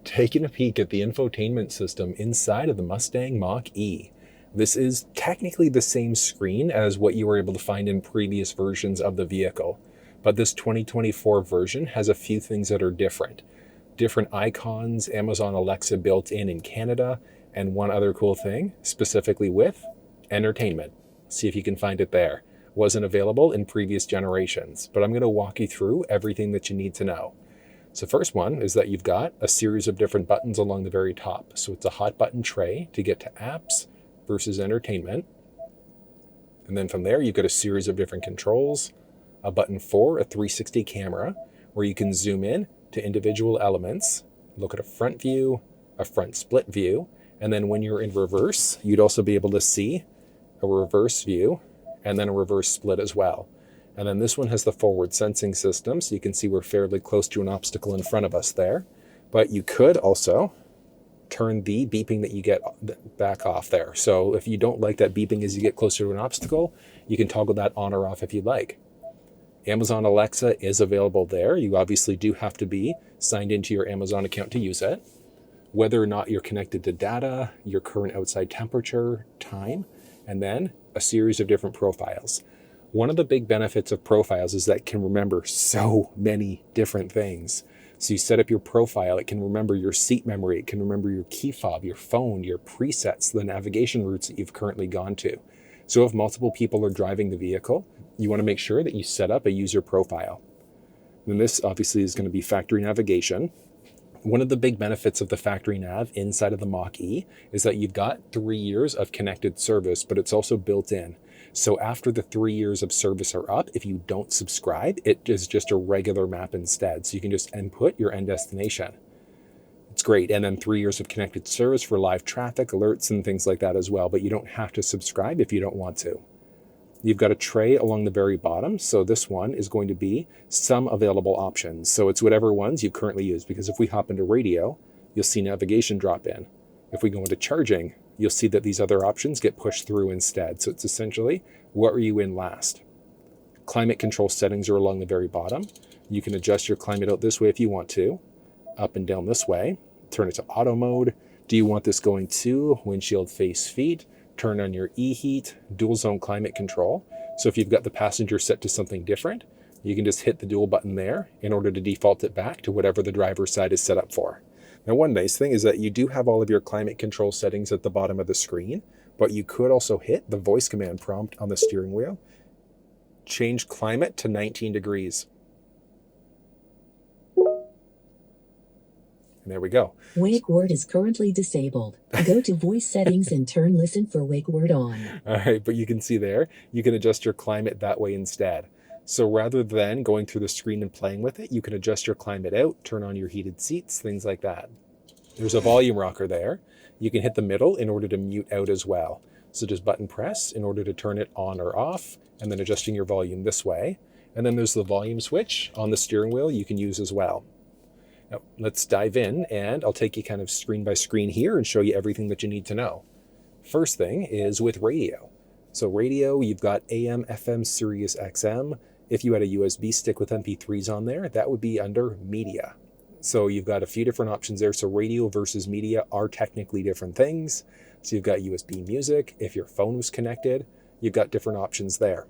taking a peek at the infotainment system inside of the Mustang Mach-E. This is technically the same screen as what you were able to find in previous versions of the vehicle, but this 2024 version has a few things that are different. Different icons, Amazon Alexa built in Canada, and one other cool thing, specifically with entertainment. See if you can find it there. Wasn't available in previous generations, but I'm going to walk you through everything that you need to know. So first one is that you've got a series of different buttons along the very top. So it's a hot button tray to get to apps versus entertainment. And then from there, you've got a series of different controls, a button for a 360 camera where you can zoom in to individual elements, look at a front view, a front split view, and then when you're in reverse, you'd also be able to see a reverse view and then a reverse split as well. And then this one has the forward sensing system, so you can see we're fairly close to an obstacle in front of us there. But you could also turn the beeping that you get back off there. So if you don't like that beeping as you get closer to an obstacle, you can toggle that on or off if you'd like. Amazon Alexa is available there. You obviously do have to be signed into your Amazon account to use it. Whether or not you're connected to data, your current outside temperature, time, and then a series of different profiles. One of the big benefits of profiles is that it can remember so many different things. So you set up your profile, it can remember your seat memory, it can remember your key fob, your phone, your presets, the navigation routes that you've currently gone to. So if multiple people are driving the vehicle, you want to make sure that you set up a user profile. And this obviously is going to be factory navigation. One of the big benefits of the factory nav inside of the Mach-E is that you've got 3 years of connected service, but it's also built in. So after the 3 years of service are up, if you don't subscribe, it is just a regular map instead. So you can just input your end destination. It's great. And then 3 years of connected service for live traffic alerts and things like that as well. But you don't have to subscribe if you don't want to. You've got a tray along the very bottom. So this one is going to be some available options. So it's whatever ones you currently use, because if we hop into radio, you'll see navigation drop in. If we go into charging, you'll see that these other options get pushed through instead. So it's essentially, what were you in last? Climate control settings are along the very bottom. You can adjust your climate out this way if you want to, up and down this way. Turn it to auto mode. Do you want this going to windshield face feet? Turn on your e-heat, dual zone climate control. So if you've got the passenger set to something different, you can just hit the dual button there in order to default it back to whatever the driver's side is set up for. Now, one nice thing is that you do have all of your climate control settings at the bottom of the screen, but you could also hit the voice command prompt on the steering wheel. Change climate to 19 degrees. And there we go. Wake word is currently disabled. Go to voice settings and turn listen for wake word on. All right, but you can see there, you can adjust your climate that way instead. So rather than going through the screen and playing with it, you can adjust your climate out, turn on your heated seats, things like that. There's a volume rocker there. You can hit the middle in order to mute out as well. So just button press in order to turn it on or off, and then adjusting your volume this way. And then there's the volume switch on the steering wheel you can use as well. Now, let's dive in, and I'll take you kind of screen by screen here and show you everything that you need to know. First thing is with radio. So radio, you've got AM, FM, SiriusXM. If you had a USB stick with MP3s on there, that would be under media. So you've got a few different options there. So radio versus media are technically different things. So you've got USB music. If your phone was connected, you've got different options there.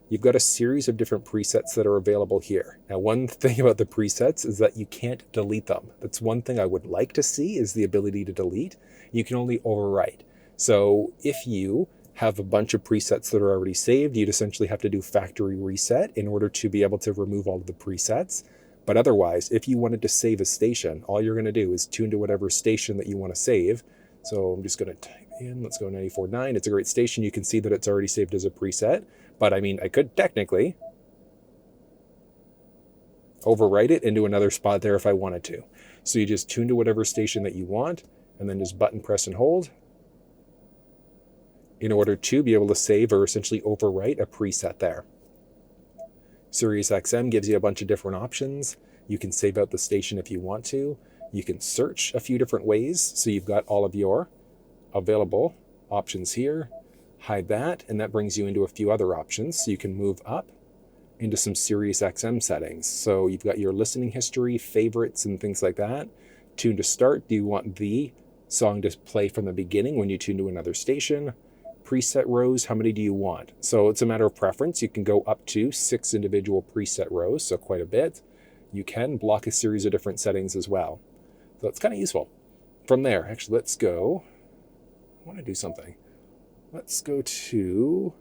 You've got a series of different presets that are available here. Now, one thing about the presets is that you can't delete them. That's one thing I would like to see, is the ability to delete. You can only overwrite. So if you have a bunch of presets that are already saved, you'd essentially have to do factory reset in order to be able to remove all of the presets. But otherwise, if you wanted to save a station, all you're going to do is tune to whatever station that you want to save. So I'm just going to type in, let's go 94.9. It's a great station. You can see that it's already saved as a preset. But I mean, I could technically overwrite it into another spot there if I wanted to. So you just tune to whatever station that you want, and then just button press and hold in order to be able to save or essentially overwrite a preset there. SiriusXM gives you a bunch of different options. You can save out the station if you want to. You can search a few different ways. So you've got all of your available options here. Hide that, and that brings you into a few other options. So you can move up into some SiriusXM settings. So you've got your listening history, favorites, and things like that. Tune to start. Do you want the song to play from the beginning when you tune to another station? Preset rows, how many do you want? So it's a matter of preference. You can go up to 6 individual preset rows, so quite a bit. You can block a series of different settings as well. So it's kind of useful. From there, actually, let's go. I want to do something. Let's go to,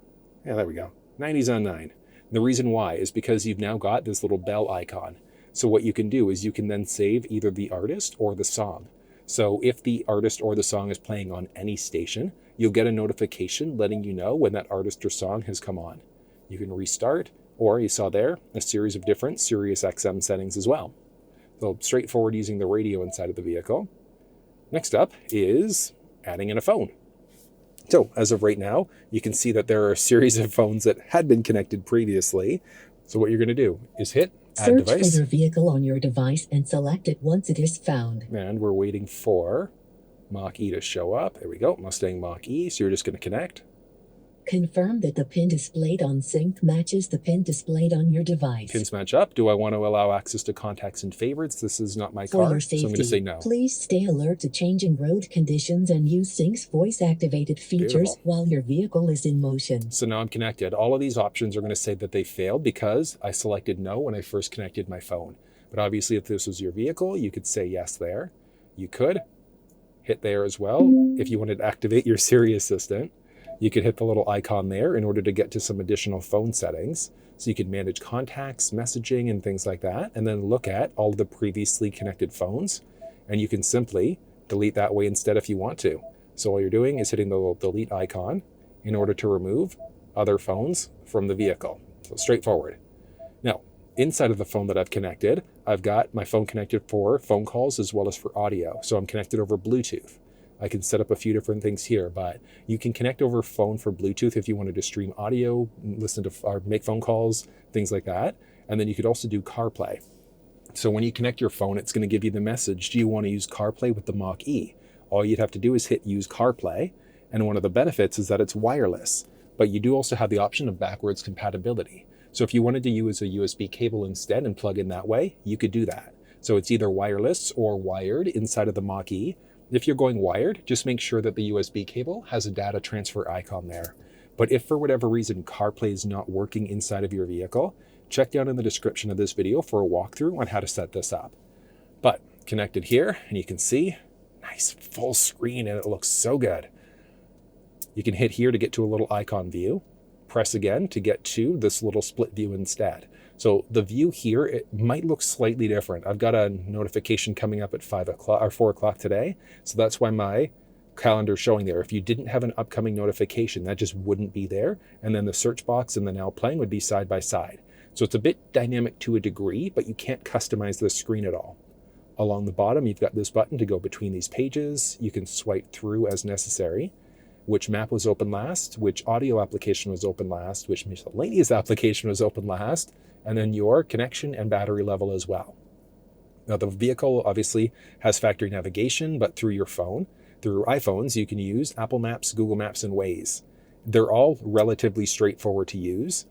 there we go, 90s on 9. The reason why is because you've now got this little bell icon. So what you can do is you can then save either the artist or the song. So if the artist or the song is playing on any station, you'll get a notification letting you know when that artist or song has come on. You can restart, or you saw there, a series of different SiriusXM settings as well. So straightforward using the radio inside of the vehicle. Next up is adding in a phone. So as of right now, you can see that there are a series of phones that had been connected previously. So what you're going to do is hit Add Search Device. for your vehicle on your device and select it once it is found. And we're waiting for Mach-E to show up. There we go, Mustang Mach-E. So you're just going to connect. Confirm that the pin displayed on sync matches the pin displayed on your device. Pins match up. Do I want to allow access to contacts and favorites? This is not my For car, your so I'm going to safety, say no. please stay alert to changing road conditions and use Sync's voice-activated features Beautiful. while your vehicle is in motion. So now I'm connected. All of these options are going to say that they failed because I selected no when I first connected my phone. But obviously, if this was your vehicle, you could say yes there. You could hit there as well. If you wanted to activate your Siri Assistant, you could hit the little icon there in order to get to some additional phone settings. So you could manage contacts, messaging, and things like that, and then look at all of the previously connected phones. And you can simply delete that way instead if you want to. So all you're doing is hitting the little delete icon in order to remove other phones from the vehicle. So straightforward. Now, inside of the phone that I've connected, I've got my phone connected for phone calls as well as for audio. So I'm connected over Bluetooth. I can set up a few different things here, but you can connect over phone for Bluetooth if you wanted to stream audio, listen to or make phone calls, things like that. And then you could also do CarPlay. So when you connect your phone, it's going to give you the message, do you want to use CarPlay with the Mach-E? All you'd have to do is hit use CarPlay. And one of the benefits is that it's wireless, but you do also have the option of backwards compatibility. So if you wanted to use a USB cable instead and plug in that way, you could do that. So it's either wireless or wired inside of the Mach-E. If you're going wired, just make sure that the USB cable has a data transfer icon there. But if for whatever reason CarPlay is not working inside of your vehicle, check down in the description of this video for a walkthrough on how to set this up. But connected here, and you can see, nice full screen, and it looks so good. You can hit here to get to a little icon view. Press again to get to this little split view instead. So the view here, it might look slightly different. I've got a notification coming up at 5 o'clock or 4 o'clock today. So that's why my calendar is showing there. If you didn't have an upcoming notification, that just wouldn't be there. And then the search box and the now playing would be side by side. So it's a bit dynamic to a degree, but you can't customize the screen at all. Along the bottom, you've got this button to go between these pages. You can swipe through as necessary. Which map was open last, which audio application was open last, which miscellaneous application was open last, and then your connection and battery level as well. Now the vehicle obviously has factory navigation, but through your phone, through iPhones, you can use Apple Maps, Google Maps, and Waze. They're all relatively straightforward to use.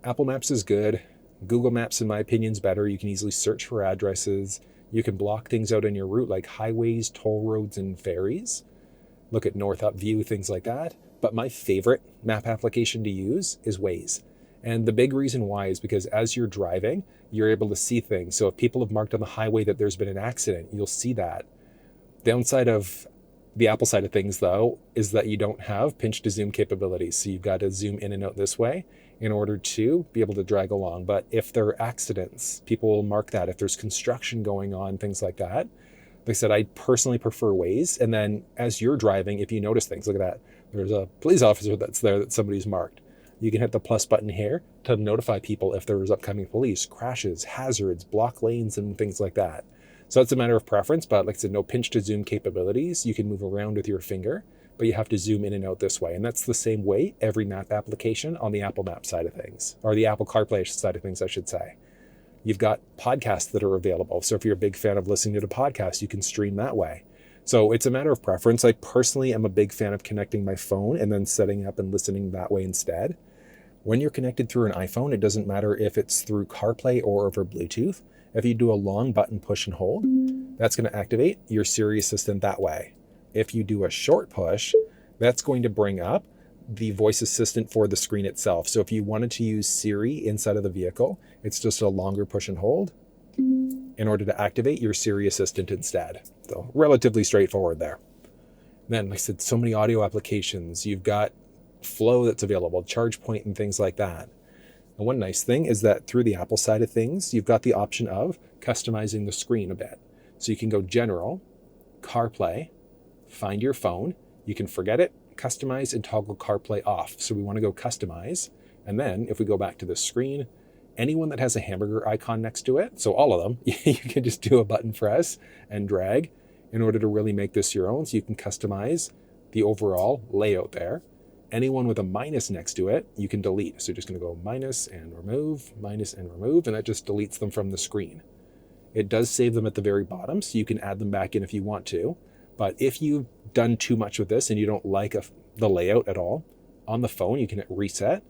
Apple Maps is good. Google Maps, in my opinion, is better. You can easily search for addresses. You can block things out in your route like highways, toll roads, and ferries. Look at North Up View, things like that. But my favorite map application to use is Waze. And the big reason why is because as you're driving, you're able to see things. So if people have marked on the highway that there's been an accident, you'll see that. Downside of the Apple side of things, though, is that you don't have pinch to zoom capabilities. So you've got to zoom in and out this way in order to be able to drag along. But if there are accidents, people will mark that. If there's construction going on, things like that. Like I said, I personally prefer Waze. And then as you're driving, if you notice things, look at that. There's a police officer that's there that somebody's marked. You can hit the plus button here to notify people if there is upcoming police, crashes, hazards, block lanes, and things like that. So it's a matter of preference, but like I said, no pinch to zoom capabilities. You can move around with your finger, but you have to zoom in and out this way. And that's the same way every map application on the Apple Map side of things, or the Apple CarPlay side of things, I should say. You've got podcasts that are available. So if you're a big fan of listening to the podcast, you can stream that way. So it's a matter of preference. I personally am a big fan of connecting my phone and then setting up and listening that way instead. When you're connected through an iPhone, it doesn't matter if it's through CarPlay or over Bluetooth. If you do a long button push and hold, that's going to activate your Siri Assistant that way. If you do a short push, that's going to bring up the voice assistant for the screen itself. So if you wanted to use Siri inside of the vehicle, it's just a longer push and hold in order to activate your Siri Assistant instead. So relatively straightforward there. Then, like I said, so many audio applications. You've got Flow that's available, ChargePoint and things like that. And one nice thing is that through the Apple side of things, you've got the option of customizing the screen a bit. So you can go General, CarPlay, find your phone. You can forget it, customize, and toggle CarPlay off. So we want to go customize. And then if we go back to the screen, anyone that has a hamburger icon next to it, so all of them, you can just do a button press and drag in order to really make this your own. So you can customize the overall layout there. Anyone with a minus next to it, you can delete. So you're just going to go minus, and that just deletes them from the screen. It does save them at the very bottom, so you can add them back in if you want to. But if you've done too much with this and you don't like the layout at all, on the phone you can hit reset,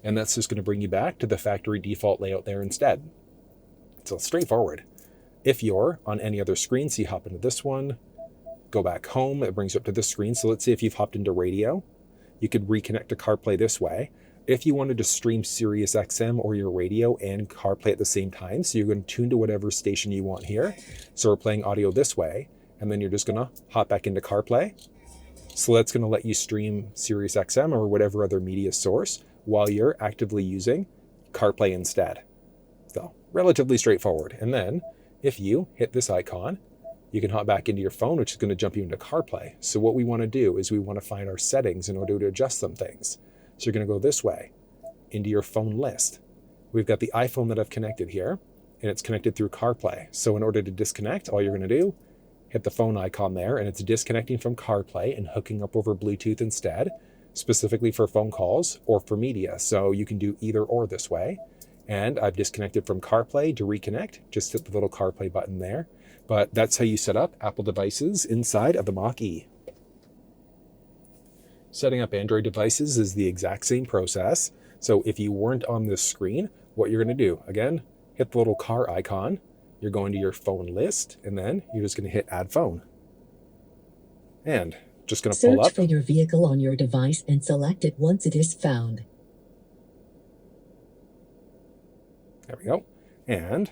and that's just going to bring you back to the factory default layout there instead. So straightforward. If you're on any other screen, so you hop into this one, go back home, it brings you up to this screen. So let's say if you've hopped into radio, you could reconnect to CarPlay this way. If you wanted to stream SiriusXM or your radio and CarPlay at the same time, so you're going to tune to whatever station you want here. So we're playing audio this way, and then you're just going to hop back into CarPlay. So that's going to let you stream SiriusXM or whatever other media source while you're actively using CarPlay instead. So relatively straightforward. And then if you hit this icon, you can hop back into your phone, which is going to jump you into CarPlay. So what we want to do is we want to find our settings in order to adjust some things. So you're going to go this way into your phone list. We've got the iPhone that I've connected here, and it's connected through CarPlay. So in order to disconnect, all you're going to do, hit the phone icon there, and it's disconnecting from CarPlay and hooking up over Bluetooth instead, specifically for phone calls or for media. So you can do either or this way. And I've disconnected from CarPlay to reconnect. Just hit the little CarPlay button there. But that's how you set up Apple devices inside of the Mach-E. Setting up Android devices is the exact same process. So if you weren't on this screen, what you're going to do, again, hit the little car icon. You're going to your phone list, and then you're just going to hit Add Phone. And just going to pull up. Search for your vehicle on your device and select it once it is found. There we go. And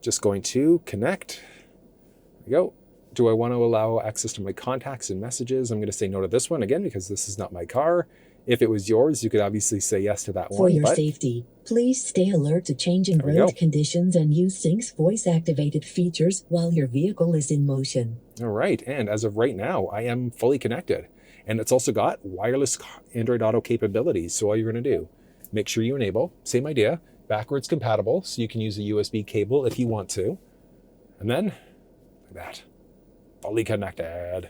just going to connect. There we go. Do I want to allow access to my contacts and messages? I'm going to say no to this one again because this is not my car. If it was yours, you could obviously say yes to that one. For your safety, please stay alert to changing road conditions and use Sync's voice-activated features while your vehicle is in motion. All right. And as of right now, I am fully connected. And it's also got wireless Android Auto capabilities. So all you're going to do, make sure you enable, same idea, backwards compatible, so you can use a USB cable if you want to. And then, like that, fully connected.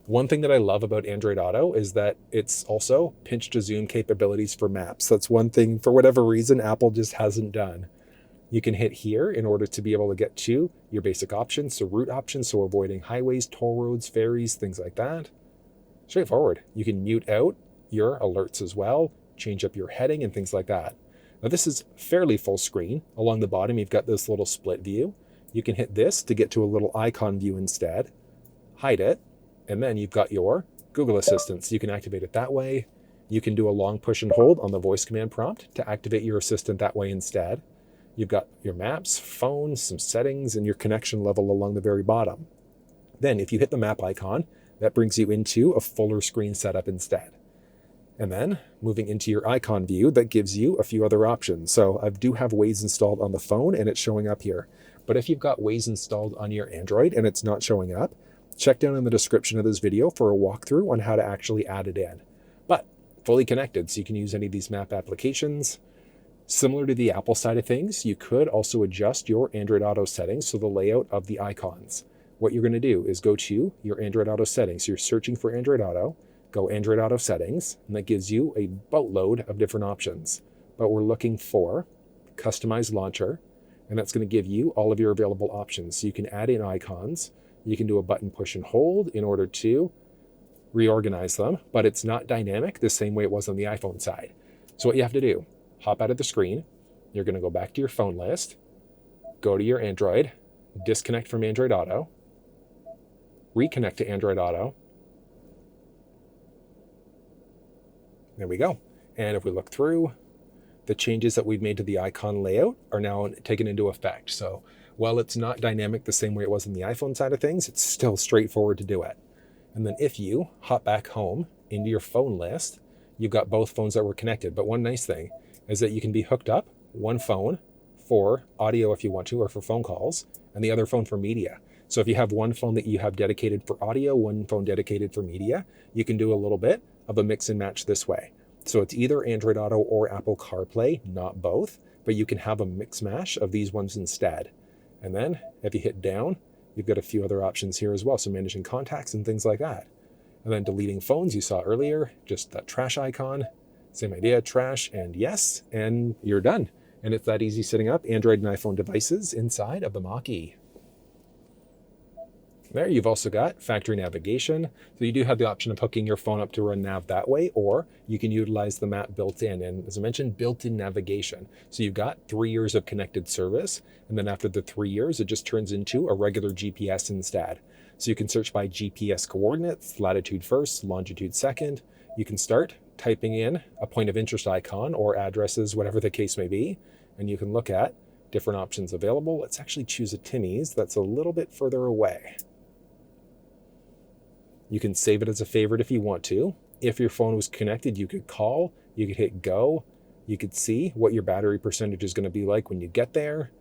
One thing that I love about Android Auto is that it's also pinch to zoom capabilities for maps. That's one thing, for whatever reason, Apple just hasn't done. You can hit here in order to be able to get to your basic options, so route options, so avoiding highways, toll roads, ferries, things like that. Straightforward. You can mute out your alerts as well, change up your heading and things like that. Now this is fairly full screen. Along the bottom, you've got this little split view. You can hit this to get to a little icon view instead, hide it, and then you've got your Google Assistant. So you can activate it that way. You can do a long push and hold on the voice command prompt to activate your assistant that way instead. You've got your maps, phone, some settings, and your connection level along the very bottom. Then if you hit the map icon, that brings you into a fuller screen setup instead. And then moving into your icon view, that gives you a few other options. So I do have Waze installed on the phone and it's showing up here. But if you've got Waze installed on your Android and it's not showing up, check down in the description of this video for a walkthrough on how to actually add it in. But fully connected, so you can use any of these map applications. Similar to the Apple side of things, you could also adjust your Android Auto settings, so the layout of the icons. What you're going to do is go to your Android Auto settings. You're searching for Android Auto, go Android Auto settings, and that gives you a boatload of different options. But we're looking for Customize Launcher, and that's going to give you all of your available options. So you can add in icons. You can do a button push and hold in order to reorganize them, but it's not dynamic the same way it was on the iPhone side. So what you have to do, hop out of the screen. You're going to go back to your phone list. go to your Android, disconnect from Android Auto, reconnect to Android Auto. There we go. And if we look through, the changes that we've made to the icon layout are now taken into effect. So while it's not dynamic the same way it was in the iPhone side of things, it's still straightforward to do it. And then if you hop back home into your phone list, you've got both phones that were connected. But one nice thing is that you can be hooked up, one phone for audio if you want to, or for phone calls, and the other phone for media. So if you have one phone that you have dedicated for audio, one phone dedicated for media, you can do a little bit of a mix and match this way. So it's either Android Auto or Apple CarPlay, not both, but you can have a mix mash of these ones instead. And then if you hit down, you've got a few other options here as well. So managing contacts and things like that. And then deleting phones you saw earlier, just that trash icon, same idea, trash and yes, and you're done. And it's that easy setting up Android and iPhone devices inside of the Mach-E. There, you've also got factory navigation. So you do have the option of hooking your phone up to run nav that way, or you can utilize the map built in. And as I mentioned, built-in navigation. So you've got 3 years of connected service. And then after the 3 years, it just turns into a regular GPS instead. So you can search by GPS coordinates, latitude first, longitude second. You can start typing in a point of interest icon or addresses, whatever the case may be. And you can look at different options available. Let's actually choose a Timmy's that's a little bit further away. You can save it as a favorite if you want to. If your phone was connected, you could call, you could hit go, you could see what your battery percentage is going to be like when you get there,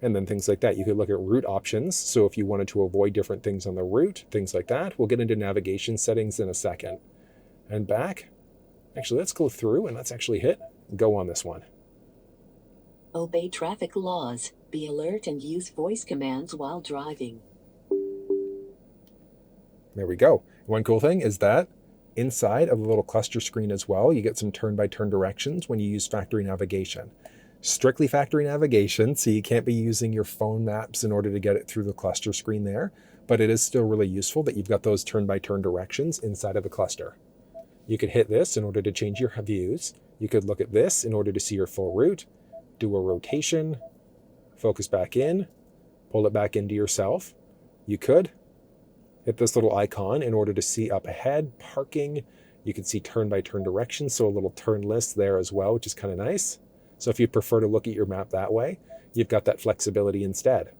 and then things like that. You could look at route options. So if you wanted to avoid different things on the route, things like that. We'll get into navigation settings in a second. And back, actually, let's go through and let's actually hit go on this one. Obey traffic laws, be alert and use voice commands while driving. There we go. One cool thing is that inside of the little cluster screen as well, you get some turn-by-turn directions when you use factory navigation. Strictly factory navigation, so you can't be using your phone maps in order to get it through the cluster screen there, but it is still really useful that you've got those turn-by-turn directions inside of the cluster. You could hit this in order to change your views. You could look at this in order to see your full route, do a rotation, focus back in, pull it back into yourself. You could hit this little icon in order to see up ahead, parking. You can see turn-by-turn directions, so a little turn list there as well, which is kind of nice. So if you prefer to look at your map that way, you've got that flexibility instead.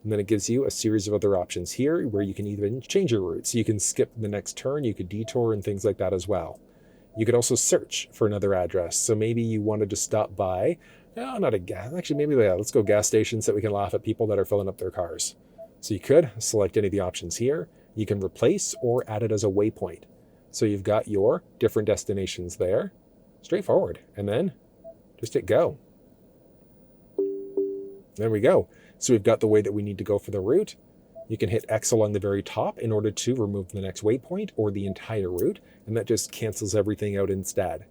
And then it gives you a series of other options here where you can even change your route. So you can skip the next turn, you could detour and things like that as well. You could also search for another address. So maybe you wanted to stop by, let's go gas stations so that we can laugh at people that are filling up their cars. So you could select any of the options here. You can replace or add it as a waypoint. So you've got your different destinations there. Straightforward. And then just hit go. There we go. So we've got the way that we need to go for the route. You can hit X along the very top in order to remove the next waypoint or the entire route, and that just cancels everything out instead.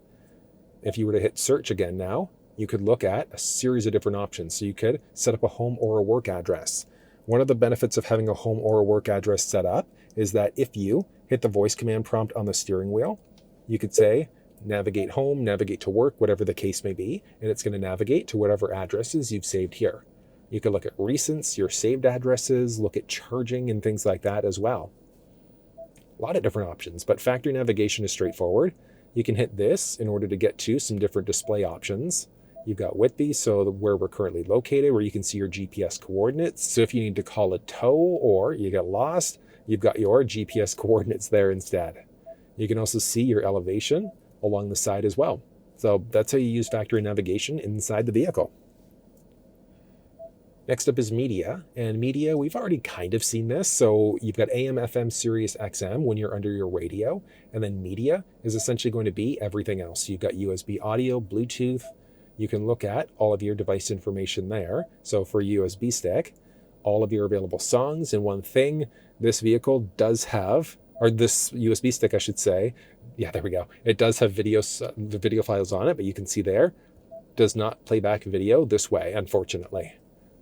If you were to hit search again now, you could look at a series of different options. So you could set up a home or a work address. One of the benefits of having a home or a work address set up is that if you hit the voice command prompt on the steering wheel, you could say, navigate home, navigate to work, whatever the case may be, and it's going to navigate to whatever addresses you've saved here. You can look at recents, your saved addresses, look at charging and things like that as well. A lot of different options, but factory navigation is straightforward. You can hit this in order to get to some different display options. You've got Whitby, so where we're currently located, where you can see your GPS coordinates. So if you need to call a tow or you get lost, you've got your GPS coordinates there instead. You can also see your elevation along the side as well. So that's how you use factory navigation inside the vehicle. Next up is media, and media, we've already kind of seen this. So you've got AM, FM, SiriusXM when you're under your radio, and then media is essentially going to be everything else. You've got USB audio, Bluetooth. You can look at all of your device information there. So for a USB stick, all of your available songs. And one thing this vehicle does have, or this USB stick, I should say, yeah, there we go. It does have the video files on it, but you can see there, does not play back video this way, unfortunately.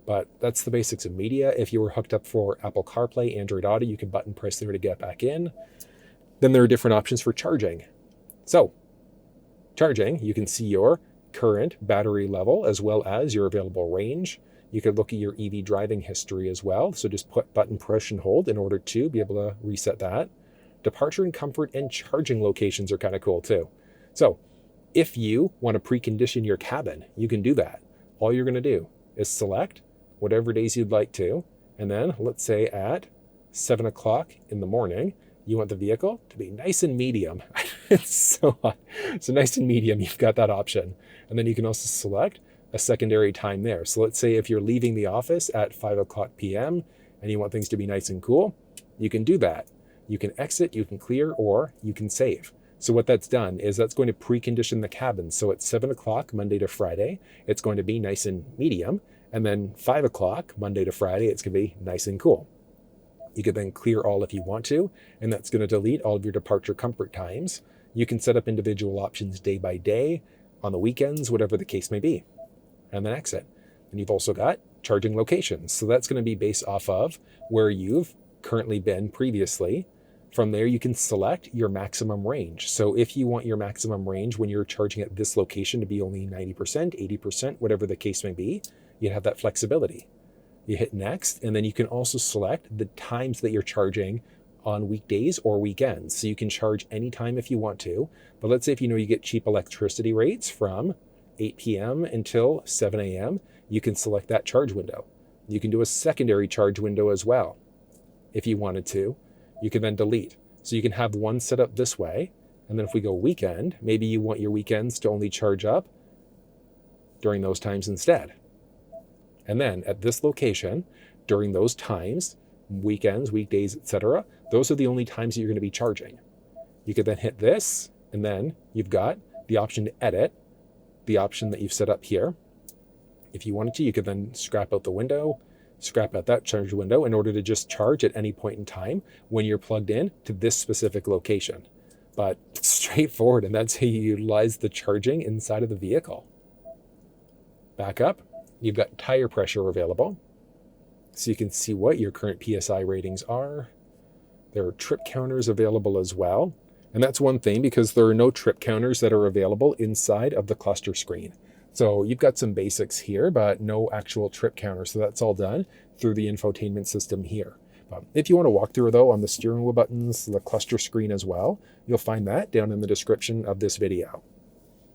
But that's the basics of media. If you were hooked up for Apple CarPlay, Android Auto, you can button press there to get back in. Then there are different options for charging. So, charging, you can see your current battery level as well as your available range. You could look at your EV driving history as well. So just put button push and hold in order to be able to reset that. Departure and comfort and charging locations are kind of cool too. So if you want to precondition your cabin, you can do that. All you're going to do is select whatever days you'd like to. And then let's say at 7 o'clock in the morning, you want the vehicle to be nice and medium. It's so hot. So nice and medium, you've got that option. And then you can also select a secondary time there. So let's say if you're leaving the office at 5 o'clock p.m. and you want things to be nice and cool, you can do that. You can exit, you can clear, or you can save. So what that's done is that's going to precondition the cabin. So at 7 o'clock, Monday to Friday, it's going to be nice and medium. And then 5 o'clock, Monday to Friday, it's going to be nice and cool. You could then clear all if you want to, and that's going to delete all of your departure comfort times. You can set up individual options day by day, on the weekends, whatever the case may be, and then exit. And you've also got charging locations. So that's going to be based off of where you've currently been previously. From there, you can select your maximum range. So if you want your maximum range when you're charging at this location to be only 90%, 80%, whatever the case may be, you have that flexibility. You hit next, and then you can also select the times that you're charging on weekdays or weekends. So you can charge anytime if you want to. But let's say if you know you get cheap electricity rates from 8 p.m. until 7 a.m., you can select that charge window. You can do a secondary charge window as well. If you wanted to, you can then delete. So you can have one set up this way. And then if we go weekend, maybe you want your weekends to only charge up during those times instead. And then at this location, during those times, weekends, weekdays, etc., those are the only times that you're going to be charging. You could then hit this, and then you've got the option to edit, the option that you've set up here. If you wanted to, you could then scrap out the window, scrap out that charge window in order to just charge at any point in time when you're plugged in to this specific location. But it's straightforward, and that's how you utilize the charging inside of the vehicle. Back up. You've got tire pressure available, so you can see what your current PSI ratings are. There are trip counters available as well. And that's one thing, because there are no trip counters that are available inside of the cluster screen. So you've got some basics here, but no actual trip counter. So that's all done through the infotainment system here. If you want to walk through, though, on the steering wheel buttons, the cluster screen as well, you'll find that down in the description of this video.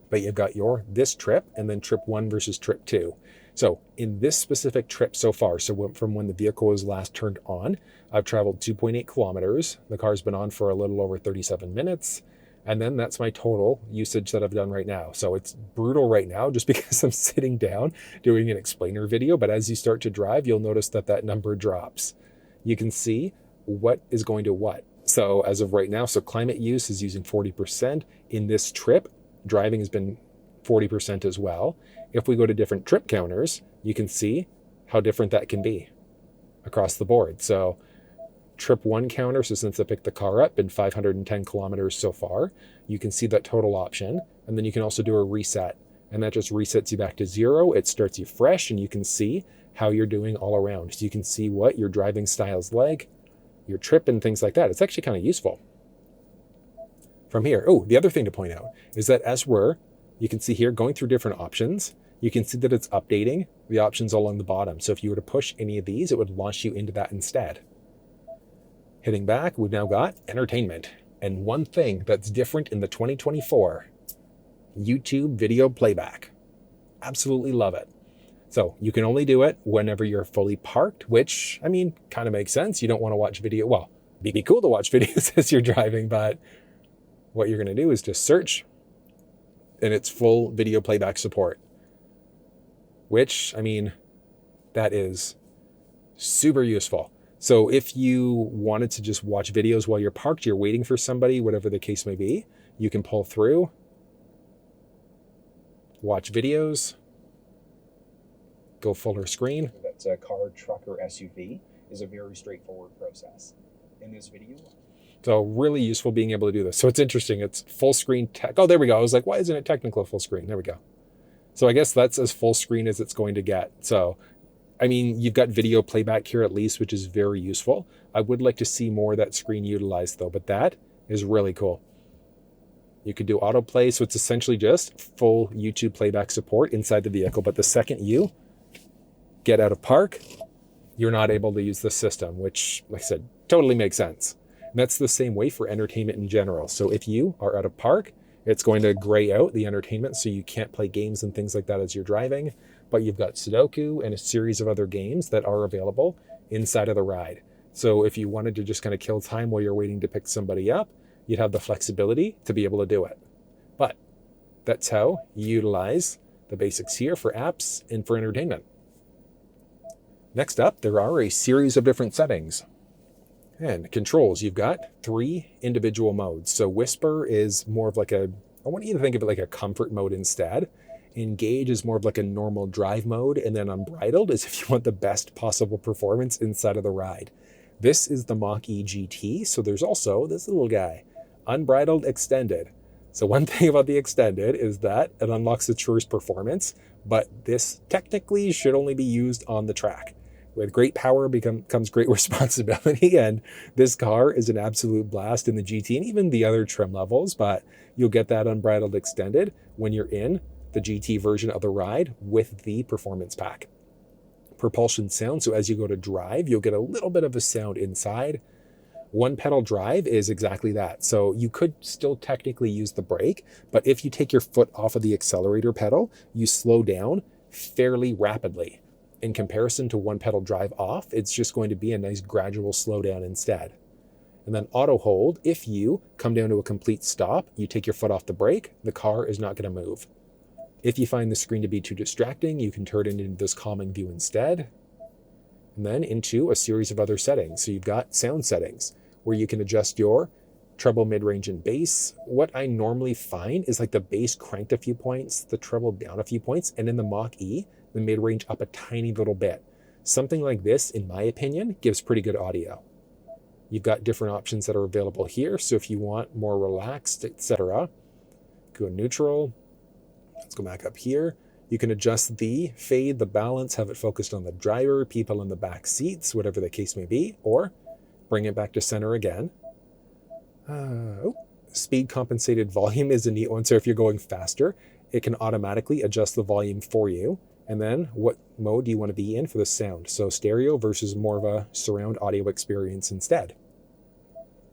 But you've got this trip, and then trip 1 versus trip 2. So in this specific trip so far, so from when the vehicle was last turned on, I've traveled 2.8 kilometers. The car's been on for a little over 37 minutes. And then that's my total usage that I've done right now. So it's brutal right now just because I'm sitting down doing an explainer video. But as you start to drive, you'll notice that that number drops. You can see what is going to what. So as of right now, so climate use is using 40%. In this trip, driving has been 40% as well. If we go to different trip counters, you can see how different that can be across the board. So trip 1 counter, so since I picked the car up, been 510 kilometers so far. You can see that total option, and then you can also do a reset, and that just resets you back to 0. It starts you fresh, and you can see how you're doing all around. So you can see what your driving style's like, your trip, and things like that. It's actually kind of useful. From here, the other thing to point out is that you can see here, going through different options, you can see that it's updating the options along the bottom. So if you were to push any of these, it would launch you into that instead. Hitting back, we've now got entertainment. And one thing that's different in the 2024, YouTube video playback. Absolutely love it. So you can only do it whenever you're fully parked, which, I mean, kind of makes sense. You don't want to watch video. Well, it'd be cool to watch videos as you're driving, but what you're going to do is just search, and it's full video playback support, which, I mean, that is super useful. So if you wanted to just watch videos while you're parked, you're waiting for somebody, whatever the case may be, you can pull through, watch videos, go fuller screen. That's a car, truck, or SUV is a very straightforward process. In this video, so really useful being able to do this. So it's interesting. It's full screen tech. Oh, there we go. I was like, why isn't it technical full screen? There we go. So I guess that's as full screen as it's going to get. So, I mean, you've got video playback here at least, which is very useful. I would like to see more of that screen utilized though, but that is really cool. You could do autoplay. So it's essentially just full YouTube playback support inside the vehicle. But the second you Get out of park, you're not able to use the system, which, like I said, totally makes sense. And that's the same way for entertainment in general. So if you are out of park, it's going to gray out the entertainment, so you can't play games and things like that as you're driving, but you've got Sudoku and a series of other games that are available inside of the ride. So if you wanted to just kind of kill time while you're waiting to pick somebody up, you'd have the flexibility to be able to do it. But that's how you utilize the basics here for apps and for entertainment. Next up, there are a series of different settings. And controls, you've got 3 individual modes. So Whisper is more of like I want you to think of it like a comfort mode instead. Engage is more of like a normal drive mode. And then Unbridled is if you want the best possible performance inside of the ride. This is the Mach-E GT. So there's also this little guy, Unbridled Extended. So one thing about the Extended is that it unlocks the truest performance, but this technically should only be used on the track. With great power comes great responsibility, and this car is an absolute blast in the GT and even the other trim levels, but you'll get that Unbridled Extended when you're in the GT version of the ride with the performance pack. Propulsion sound, so as you go to drive, you'll get a little bit of a sound inside. One pedal drive is exactly that. So you could still technically use the brake, but if you take your foot off of the accelerator pedal, you slow down fairly rapidly. In comparison to one pedal drive off, it's just going to be a nice gradual slowdown instead. And then auto hold, if you come down to a complete stop, you take your foot off the brake, the car is not going to move. If you find the screen to be too distracting, you can turn it into this calming view instead. And then into a series of other settings. So you've got sound settings where you can adjust your treble, mid-range, and bass. What I normally find is like the bass cranked a few points, the treble down a few points, and in the Mach-E, the mid-range up a tiny little bit. Something like this, in my opinion, gives pretty good audio. You've got different options that are available here. So if you want more relaxed, etc., go neutral. Let's go back up here. You can adjust the fade, the balance, have it focused on the driver, people in the back seats, whatever the case may be, or bring it back to center again. Speed compensated volume is a neat one. So if you're going faster, it can automatically adjust the volume for you. And then what mode do you want to be in for the sound? So stereo versus more of a surround audio experience instead.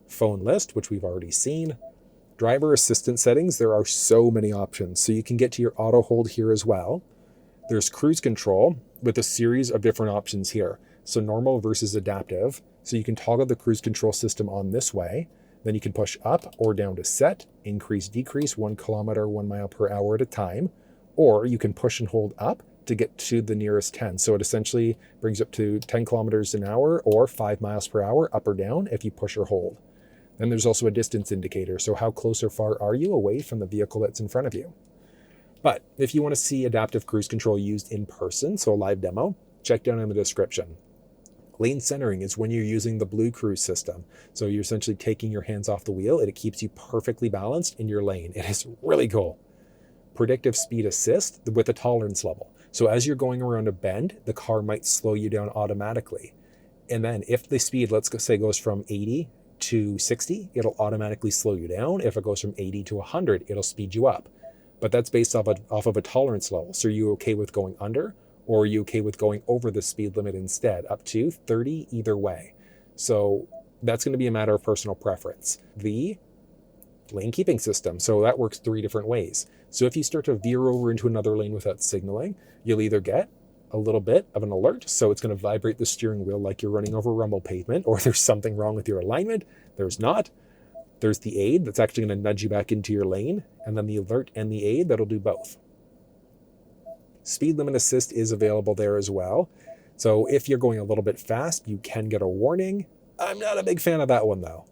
Phone list, which we've already seen. Driver assistant settings, there are so many options. So you can get to your auto hold here as well. There's cruise control with a series of different options here. So normal versus adaptive. So you can toggle the cruise control system on this way. Then you can push up or down to set, increase, decrease, 1 kilometer, 1 mile per hour at a time. Or you can push and hold up to get to the nearest 10. So it essentially brings up to 10 kilometers an hour or 5 miles per hour up or down if you push or hold. Then there's also a distance indicator. So how close or far are you away from the vehicle that's in front of you? But if you want to see adaptive cruise control used in person, so a live demo, check down in the description. Lane centering is when you're using the Blue Cruise system. So you're essentially taking your hands off the wheel and it keeps you perfectly balanced in your lane. It is really cool. Predictive speed assist with a tolerance level. So as you're going around a bend, the car might slow you down automatically. And then if the speed, let's say, goes from 80 to 60, it'll automatically slow you down. If it goes from 80 to 100, it'll speed you up. But that's based off of a tolerance level. So are you okay with going under, or are you okay with going over the speed limit instead? Up to 30 either way. So that's going to be a matter of personal preference. The lane keeping system. So that works 3 different ways. So if you start to veer over into another lane without signaling, you'll either get a little bit of an alert. So it's going to vibrate the steering wheel like you're running over rumble pavement, or there's something wrong with your alignment. There's not. There's the aid that's actually going to nudge you back into your lane, and then the alert and the aid that'll do both. Speed limit assist is available there as well. So if you're going a little bit fast, you can get a warning. I'm not a big fan of that one though.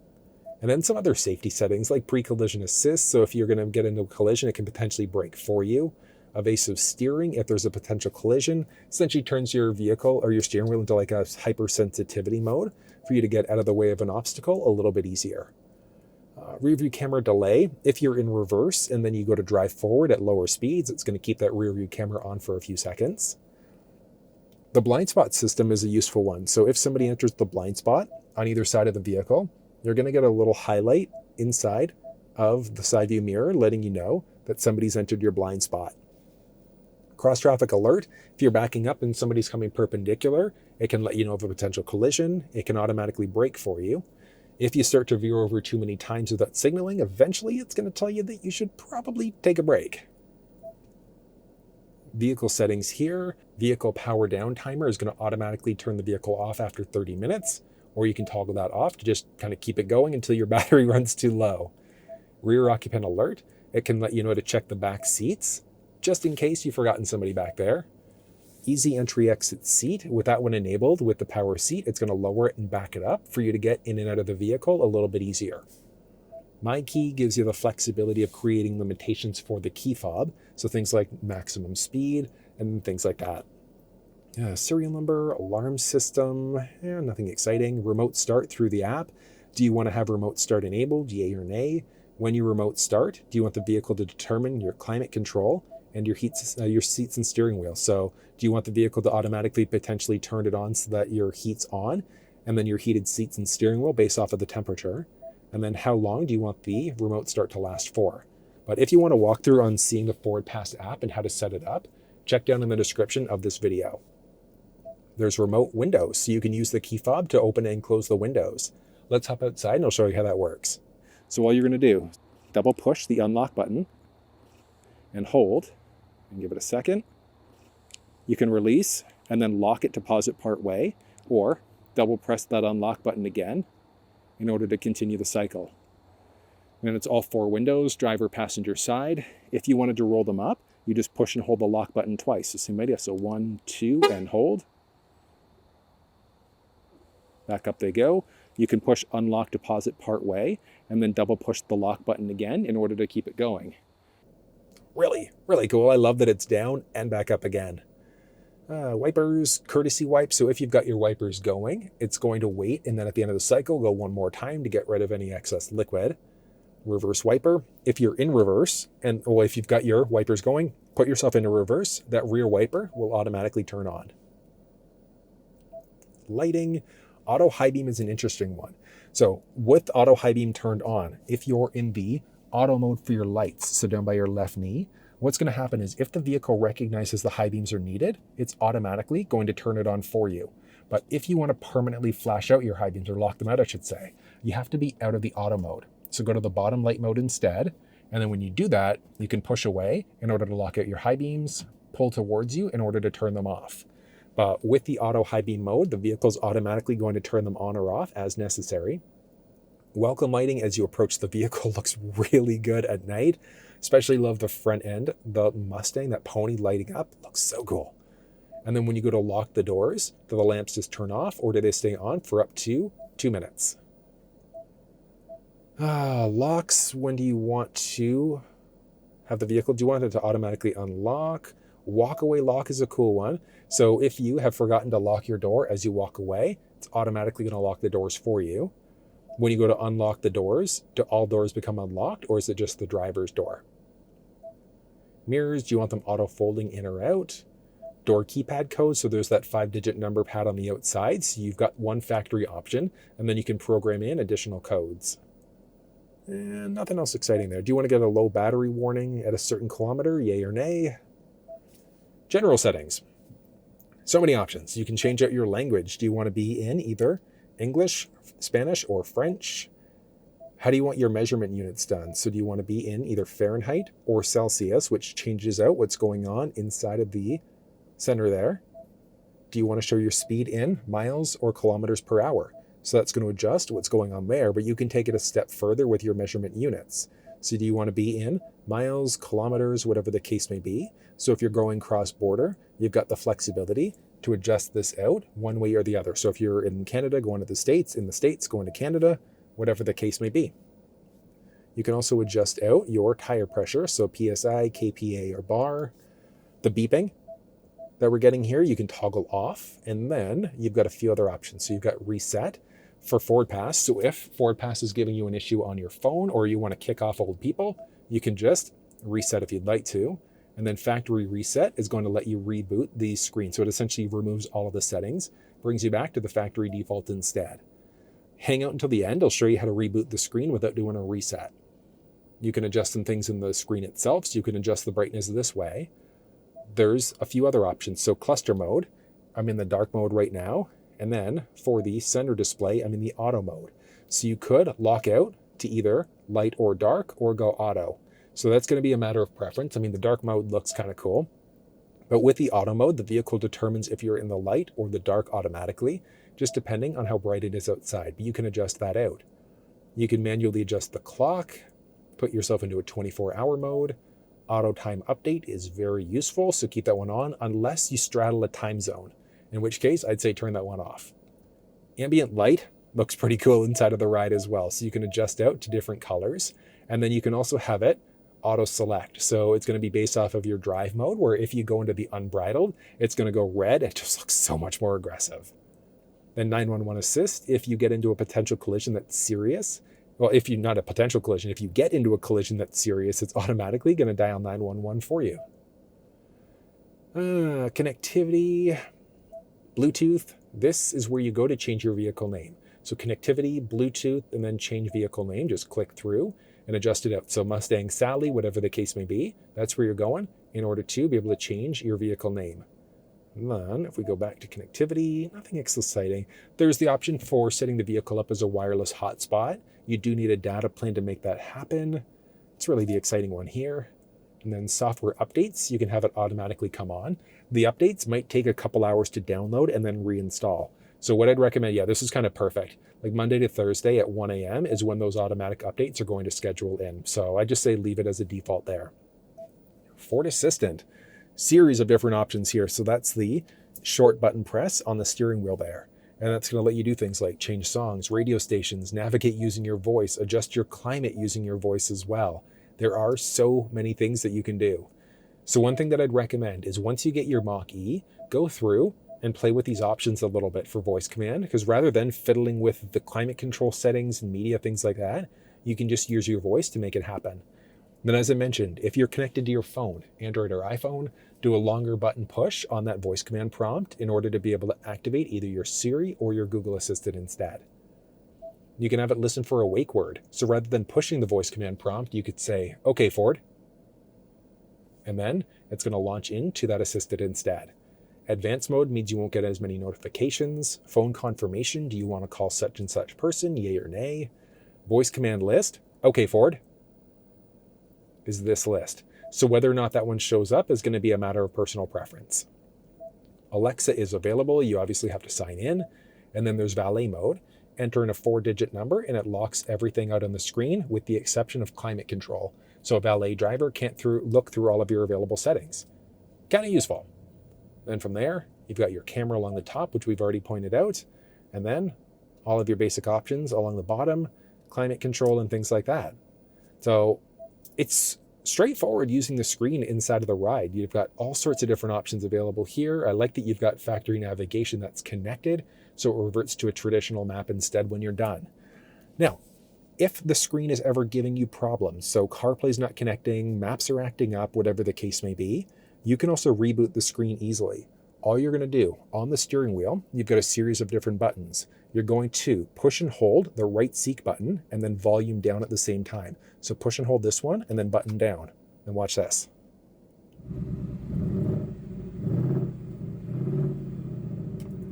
And then some other safety settings like pre-collision assist. So if you're going to get into a collision, it can potentially brake for you. Evasive steering, if there's a potential collision, essentially turns your vehicle or your steering wheel into like a hypersensitivity mode for you to get out of the way of an obstacle a little bit easier. Rear view camera delay, if you're in reverse and then you go to drive forward at lower speeds, it's going to keep that rear view camera on for a few seconds. The blind spot system is a useful one. So if somebody enters the blind spot on either side of the vehicle, you're going to get a little highlight inside of the side view mirror letting you know that somebody's entered your blind spot. Cross traffic alert. If you're backing up and somebody's coming perpendicular, it can let you know of a potential collision. It can automatically brake for you. If you start to veer over too many times without signaling, eventually it's going to tell you that you should probably take a break. Vehicle settings here. Vehicle power down timer is going to automatically turn the vehicle off after 30 minutes, or you can toggle that off to just kind of keep it going until your battery runs too low. Rear occupant alert. It can let you know to check the back seats, just in case you've forgotten somebody back there. Easy entry exit seat. With that one enabled, with the power seat, it's going to lower it and back it up for you to get in and out of the vehicle a little bit easier. My Key gives you the flexibility of creating limitations for the key fob, so things like maximum speed and things like that. Serial number, alarm system, nothing exciting. Remote start through the app. Do you want to have remote start enabled, yay or nay? When you remote start, do you want the vehicle to determine your climate control and your seats and steering wheel? So do you want the vehicle to automatically potentially turn it on so that your heat's on, and then your heated seats and steering wheel based off of the temperature? And then how long do you want the remote start to last for? But if you want to walk through on seeing the Forward Pass app and how to set it up, check down in the description of this video. There's remote windows, so you can use the key fob to open and close the windows. Let's hop outside and I'll show you how that works. So all you're going to do, double push the unlock button and hold and give it a second. You can release and then lock it to pause it part way, or double press that unlock button again in order to continue the cycle. And it's all four windows, driver, passenger side. If you wanted to roll them up, you just push and hold the lock button twice. The same idea. So 1, 2, and hold. Back up they go. You can push unlock deposit part way and then double push the lock button again in order to keep it going. Really, really cool. I love that it's down and back up again. Wipers, courtesy wipe. So if you've got your wipers going, it's going to wait, and then at the end of the cycle, go one more time to get rid of any excess liquid. Reverse wiper. If you're in reverse, if you've got your wipers going, put yourself into reverse. That rear wiper will automatically turn on. Lighting. Auto high beam is an interesting one. So with auto high beam turned on, if you're in the auto mode for your lights, so down by your left knee, what's going to happen is if the vehicle recognizes the high beams are needed, it's automatically going to turn it on for you. But if you want to permanently flash out your high beams, or lock them out, I should say, you have to be out of the auto mode. So go to the bottom light mode instead. And then when you do that, you can push away in order to lock out your high beams, pull towards you in order to turn them off. But with the auto high beam mode, the vehicle's automatically going to turn them on or off as necessary. Welcome lighting as you approach the vehicle looks really good at night. Especially love the front end, the Mustang, that pony lighting up, looks so cool. And then when you go to lock the doors, do the lamps just turn off, or do they stay on for up to 2 minutes? Locks, when do you want to have the vehicle? Do you want it to automatically unlock? Walk away lock is a cool one. So if you have forgotten to lock your door as you walk away, it's automatically going to lock the doors for you. When you go to unlock the doors, do all doors become unlocked, or is it just the driver's door? Mirrors, do you want them auto folding in or out? Door keypad code, so there's that 5-digit number pad on the outside, so you've got one factory option, and then you can program in additional codes. And nothing else exciting there. Do you want to get a low battery warning at a certain kilometer, yay or nay? General settings. So many options. You can change out your language. Do you want to be in either English, Spanish, or French? How do you want your measurement units done? So do you want to be in either Fahrenheit or Celsius, which changes out what's going on inside of the center there? Do you want to show your speed in miles or kilometers per hour? So that's going to adjust what's going on there, but you can take it a step further with your measurement units. So do you want to be in miles, kilometers, whatever the case may be? So if you're going cross-border, you've got the flexibility to adjust this out one way or the other. So if you're in Canada going to the States, in the States going to Canada, whatever the case may be. You can also adjust out your tire pressure, so PSI, KPA, or bar. The beeping that we're getting here, you can toggle off, and then you've got a few other options. So you've got reset for Forward Pass. So if Forward Pass is giving you an issue on your phone, or you want to kick off old people, you can just reset if you'd like to. And then factory reset is going to let you reboot the screen. So it essentially removes all of the settings, brings you back to the factory default instead. Hang out until the end. I'll show you how to reboot the screen without doing a reset. You can adjust some things in the screen itself, so you can adjust the brightness this way. there's a few other options. So cluster mode, I'm in the dark mode right now. And then for the center display, I'm in the auto mode. So you could lock out to either light or dark or go auto. So that's going to be a matter of preference. I mean, the dark mode looks kind of cool. But with the auto mode, the vehicle determines if you're in the light or the dark automatically, just depending on how bright it is outside. But you can adjust that out. You can manually adjust the clock, put yourself into a 24-hour mode. Auto time update is very useful, so keep that one on unless you straddle a time zone, in which case I'd say turn that one off. Ambient light looks pretty cool inside of the ride as well, so you can adjust out to different colors, and then you can also have it auto select. So it's going to be based off of your drive mode, where if you go into the unbridled, it's going to go red. It just looks so much more aggressive. Then 911 assist, if you get into a potential collision that's serious, well, if you're not a potential collision, if you get into a collision that's serious, it's automatically going to dial 911 for you. Connectivity, Bluetooth, this is where you go to change your vehicle name. So connectivity, Bluetooth, and then change vehicle name, just click through and adjust it out. So Mustang Sally, whatever the case may be, that's where you're going in order to be able to change your vehicle name. And then if we go back to connectivity, nothing exciting. There's the option for setting the vehicle up as a wireless hotspot. You do need a data plan to make that happen. It's really the exciting one here. And then software updates, you can have it automatically come on. The updates might take a couple hours to download and then reinstall. So what I'd recommend, this is kind of perfect. Like Monday to Thursday at 1 a.m. is when those automatic updates are going to schedule in. So I just say leave it as a default there. Ford Assistant, series of different options here. So that's the short button press on the steering wheel there. And that's going to let you do things like change songs, radio stations, navigate using your voice, adjust your climate using your voice as well. There are so many things that you can do. So one thing that I'd recommend is once you get your Mach-E, go through and play with these options a little bit for voice command, because rather than fiddling with the climate control settings and media, things like that, you can just use your voice to make it happen. Then as I mentioned, if you're connected to your phone, Android or iPhone, do a longer button push on that voice command prompt in order to be able to activate either your Siri or your Google Assistant instead. You can have it listen for a wake word. So rather than pushing the voice command prompt, you could say, "Okay, Ford." And then it's going to launch into that assistant instead. Advanced mode means you won't get as many notifications. Phone confirmation, do you want to call such and such person, yay or nay? Voice command list, "Okay, Ford," is this list. So whether or not that one shows up is going to be a matter of personal preference. Alexa is available. You obviously have to sign in. And then there's valet mode. Enter in a 4-digit number and it locks everything out on the screen with the exception of climate control. So a valet driver can't look through all of your available settings. Kind of useful. Then from there, you've got your camera along the top, which we've already pointed out. And then all of your basic options along the bottom, climate control and things like that. So it's straightforward using the screen inside of the ride. You've got all sorts of different options available here. I like that you've got factory navigation that's connected, so it reverts to a traditional map instead when you're done. Now, if the screen is ever giving you problems, so CarPlay's not connecting, maps are acting up, whatever the case may be, you can also reboot the screen easily. All you're going to do on the steering wheel, you've got a series of different buttons. You're going to push and hold the right seek button and then volume down at the same time. So push and hold this one and then button down. And watch this.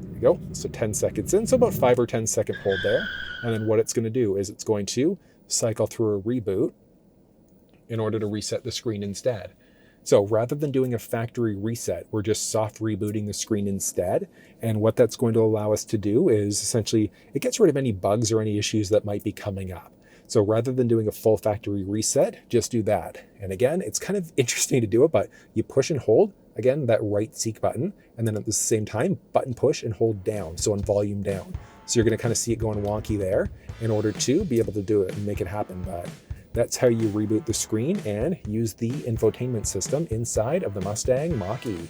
There you go. So 10 seconds in, so about 5 or 10 second hold there. And then what it's going to do is it's going to cycle through a reboot in order to reset the screen instead. So rather than doing a factory reset, we're just soft rebooting the screen instead. And what that's going to allow us to do is essentially, it gets rid of any bugs or any issues that might be coming up. So rather than doing a full factory reset, just do that. And again, it's kind of interesting to do it, but you push and hold, again, that right seek button, and then at the same time, button push and hold down, so on volume down. So you're going to kind of see it going wonky there in order to be able to do it and make it happen. But that's how you reboot the screen and use the infotainment system inside of the Mustang Mach-E.